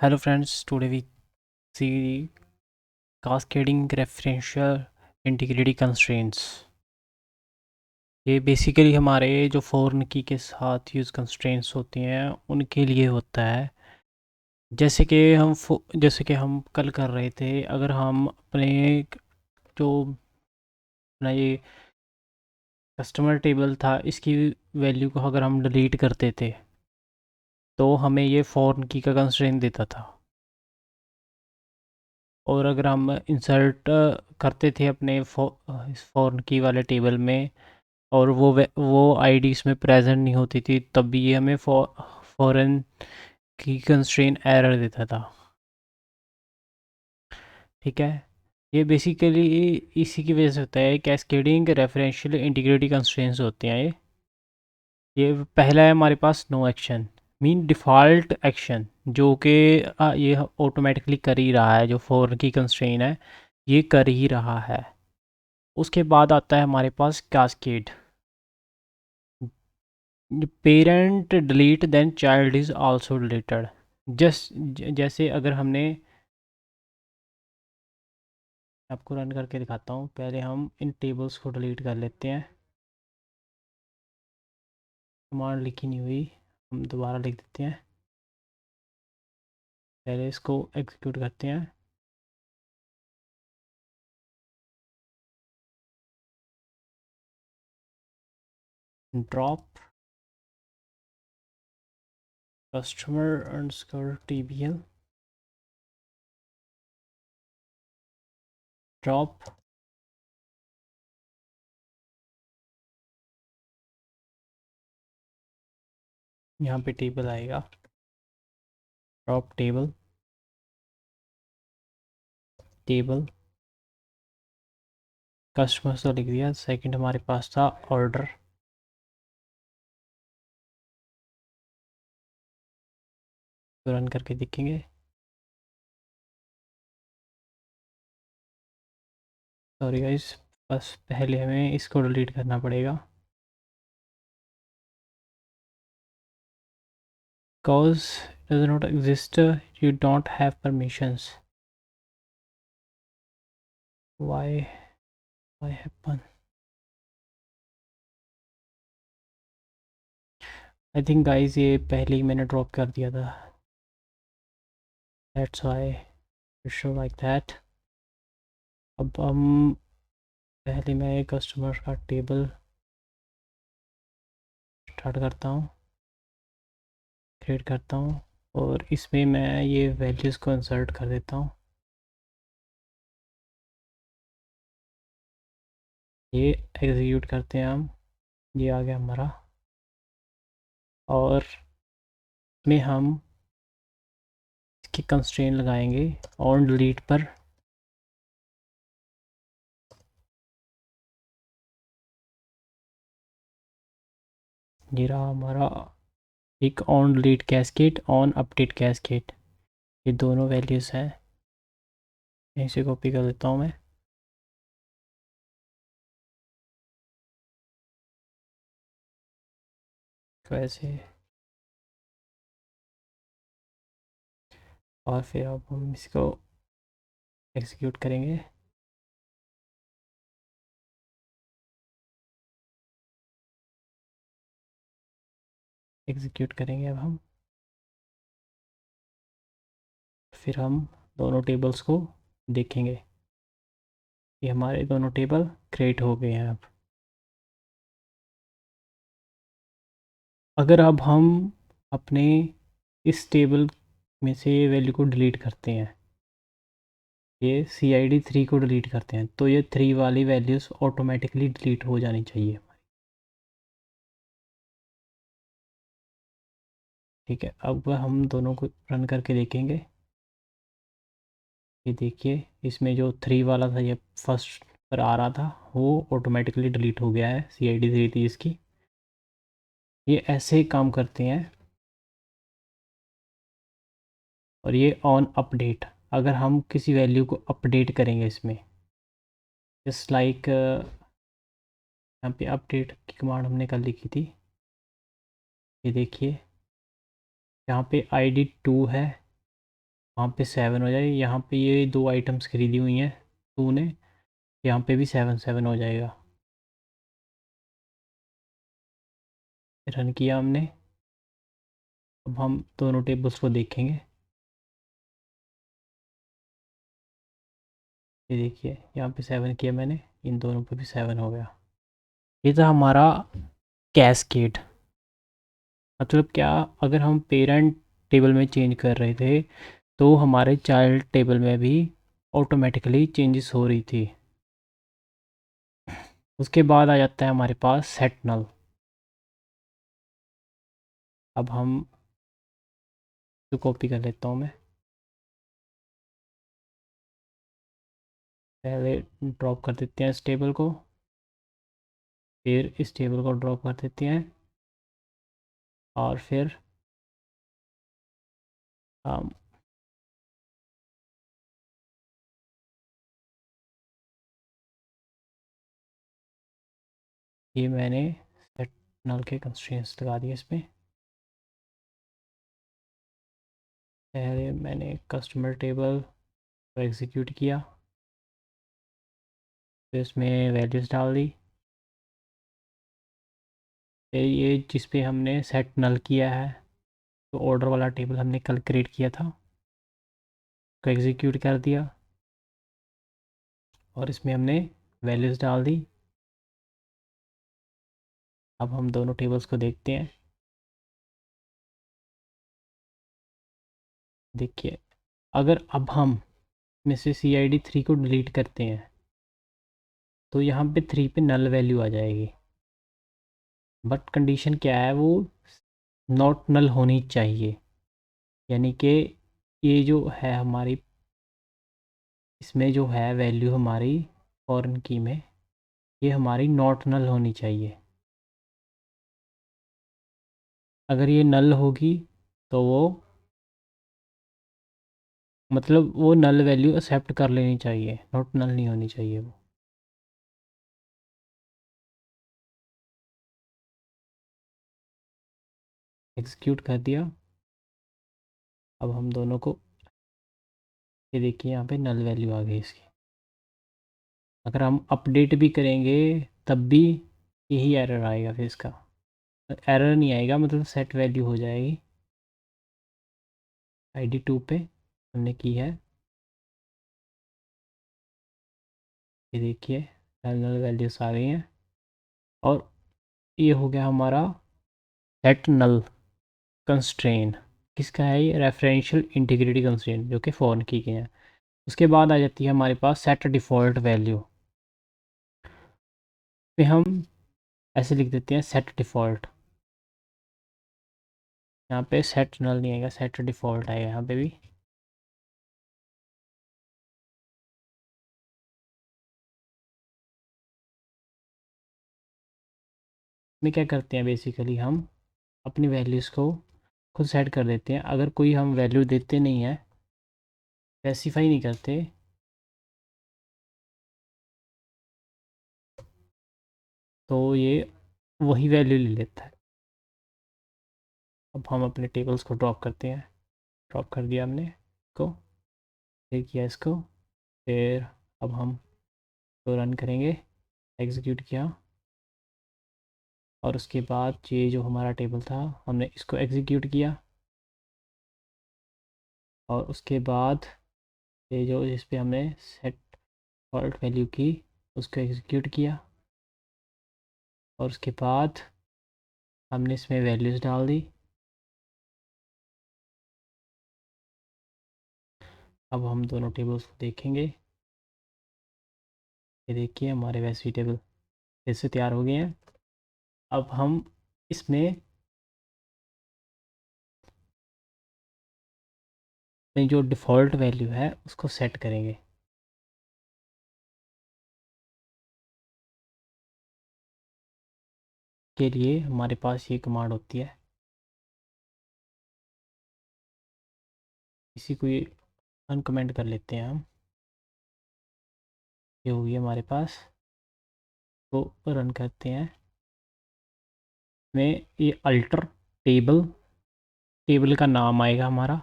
Hello friends, today we see cascading referential integrity constraints। ये basically हमारे जो foreign की के साथ यूज़ कंस्ट्रेंट्स होती हैं उनके लिए होता है। जैसे कि हम कल कर रहे थे, अगर हम अपने जो अपना ये कस्टमर टेबल था इसकी वैल्यू को अगर हम डिलीट करते थे तो हमें ये फॉरेन की का कंस्ट्रेंट देता था। और अगर हम इंसर्ट करते थे अपने इस फॉरेन की वाले टेबल में और वो आईडी इसमें प्रेजेंट नहीं होती थी, तब भी ये हमें फॉरेन की कंस्ट्रेंट एरर देता था। ठीक है, ये बेसिकली इसी की वजह से होता है। कैस्केडिंग रेफरेंशियल इंटीग्रिटी कंस्ट्रेंट्स होते हैं ये पहला है हमारे पास no action, mean default action, जो कि ये ऑटोमेटिकली कर ही रहा है, जो फॉरेन की कंस्ट्रेंट है ये कर ही रहा है। उसके बाद आता है हमारे पास cascade, parent delete then child is also deleted. जैसे अगर हमने, आपको रन करके दिखाता हूँ, पहले हम इन टेबल्स को डिलीट कर लेते हैं। कमांड लिखी नहीं हुई, हम दोबारा लिख देते हैं। पहले इसको एग्जीक्यूट करते हैं। Drop customer underscore TBL, drop यहाँ पे टेबल आएगा, ड्रॉप टेबल, टेबल कस्टमर तो लिख दिया। सेकंड हमारे पास था ऑर्डर, तो रन करके देखेंगे। सॉरी गाइस, बस पहले हमें इसको डिलीट करना पड़ेगा। Cause does not exist, you don't have permissions. Why happen? I think guys ये पहले ही मैंने ड्रॉप कर दिया था, that's why it show like that. अब हम पहले मैं कस्टमर का टेबल स्टार्ट करता हूँ, क्रिएट करता हूँ और इसमें मैं ये वैल्यूज़ को इंसर्ट कर देता हूँ। ये एग्जीक्यूट करते हैं हम, ये आ गया हमारा। और में हम इसकी कंस्ट्रेंट लगाएंगे ऑन डिलीट पर। ये रहा हमारा एक on delete cascade, on update cascade, ये दोनों वैल्यूज़ हैं। यहीं से कॉपी कर देता हूँ मैं। तो ऐसे, और फिर अब हम इसको एग्जीक्यूट करेंगे। एग्जीक्यूट करेंगे अब हम, फिर हम दोनों टेबल्स को देखेंगे। ये हमारे दोनों टेबल क्रिएट हो गए हैं। अब अगर अब हम अपने इस टेबल में से वैल्यू को डिलीट करते हैं, ये CID 3 को डिलीट करते हैं, तो ये 3 वाली वैल्यूज़ ऑटोमेटिकली डिलीट हो जानी चाहिए। ठीक है, अब हम दोनों को रन करके देखेंगे। ये देखिए, इसमें जो 3 वाला था, ये फर्स्ट पर आ रहा था, वो ऑटोमेटिकली डिलीट हो गया है। CID 3 थी इसकी। ये ऐसे ही काम करते हैं। और ये ऑन अपडेट, अगर हम किसी वैल्यू को अपडेट करेंगे इसमें, जस्ट लाइक यहाँ पे अपडेट की कमांड हमने कल लिखी थी। ये देखिए, यहाँ पे ID 2 है वहाँ पे 7 हो जाएगा। यहाँ पे ये 2 आइटम्स खरीदी हुई हैं तूने, यहाँ पे भी 7 7 हो जाएगा। रन किया हमने। अब हम दोनों टेबल्स को देखेंगे। ये देखिए यहाँ पे 7 किया मैंने, इन दोनों पे भी 7 हो गया। ये था हमारा कैस्केड। मतलब क्या, अगर हम पेरेंट टेबल में चेंज कर रहे थे तो हमारे चाइल्ड टेबल में भी ऑटोमेटिकली चेंजेस हो रही थी। उसके बाद आ जाता है हमारे पास सेट नल। अब हम तो कॉपी कर लेता हूँ मैं। पहले ड्रॉप कर देते हैं इस टेबल को, फिर इस टेबल को ड्रॉप कर देते हैं, और फिर हम ये मैंने सेट नल के कंस्ट्रेंट्स लगा दिए इसमें। पहले मैंने कस्टमर टेबल को एग्जीक्यूट किया, फिर इसमें वैल्यूज़ डाल दी। फिर ये जिस पे हमने सेट नल किया है, तो ऑर्डर वाला टेबल हमने कल क्रिएट किया था, को एग्जीक्यूट कर दिया, और इसमें हमने वैल्यूज़ डाल दी। अब हम दोनों टेबल्स को देखते हैं। देखिए, अगर अब हम में से CID 3 को डिलीट करते हैं तो यहाँ पे 3 पे नल वैल्यू आ जाएगी। बट कंडीशन क्या है, वो नॉट नल होनी चाहिए। यानी कि ये जो है हमारी, इसमें जो है वैल्यू हमारी फॉरेन की में, ये हमारी नॉट नल होनी चाहिए। अगर ये नल होगी तो वो, मतलब वो नल वैल्यू एक्सेप्ट कर लेनी चाहिए, नॉट नल नहीं होनी चाहिए वो। एग्जीक्यूट कर दिया। अब हम दोनों को, ये देखिए यहाँ पे नल वैल्यू आ गई इसकी। अगर हम अपडेट भी करेंगे तब भी यही एरर आएगा। फिर इसका एरर नहीं आएगा, मतलब सेट वैल्यू हो जाएगी। ID 2 पे हमने की है, ये देखिए नल नल वैल्यूज आ गई हैं। और ये हो गया हमारा सेट नल कंस्ट्रेन। किसका है ये? रेफरेंशियल इंटीग्रिटी कंस्ट्रेन, जो कि फ़ॉरेन की के हैं। उसके बाद आ जाती है हमारे पास सेट डिफ़ॉल्ट वैल्यू। पे हम ऐसे लिख देते हैं सेट डिफ़ॉल्ट। यहाँ पे सेट नल नहीं आएगा, सेट डिफ़ॉल्ट आएगा यहाँ पे भी। में क्या करते हैं, बेसिकली हम अपनी वैल्यूज़ को खुद सेट कर देते हैं। अगर कोई हम वैल्यू देते नहीं है, स्पेसिफाई नहीं करते, तो ये वही वैल्यू ले लेता है। अब हम अपने टेबल्स को ड्रॉप करते हैं। ड्रॉप कर दिया हमने इसको, फिर किया इसको, फिर अब हम तो रन करेंगे। एग्जीक्यूट किया, और उसके बाद ये जो हमारा टेबल था हमने इसको एग्जीक्यूट किया, और उसके बाद ये जो इस पे हमने सेट फॉल्ट वैल्यू की, उसको एग्जीक्यूट किया, और उसके बाद हमने इसमें वैल्यूज़ डाल दी। अब हम दोनों टेबल्स को देखेंगे। ये देखिए हमारे वैसे टेबल फिर से तैयार हो गए हैं। अब हम इसमें जो डिफ़ॉल्ट वैल्यू है उसको सेट करेंगे। के लिए हमारे पास ये कमांड होती है, इसी को ये अनकमेंट कर लेते हैं हम। ये होगी हमारे पास, तो रन करते हैं। में ये अल्टर टेबल, टेबल का नाम आएगा हमारा,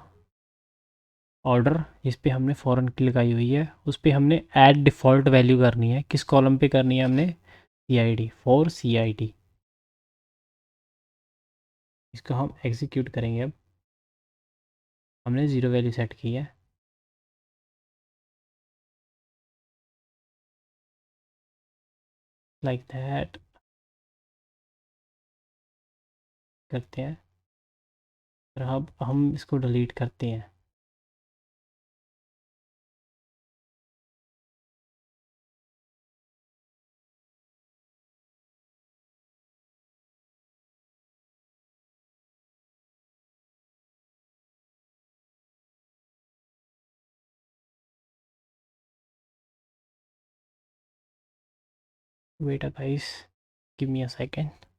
ऑर्डर जिस पे हमने फॉरेन की लगाई हुई है उस पे हमने ऐड डिफ़ॉल्ट वैल्यू करनी है। किस कॉलम पे करनी है हमने? CID, for CID। इसको हम एग्जीक्यूट करेंगे। अब हमने ज़ीरो वैल्यू सेट की है। लाइक दैट करते हैं। और अब हम इसको डिलीट करते हैं। Wait a guys, give me a second.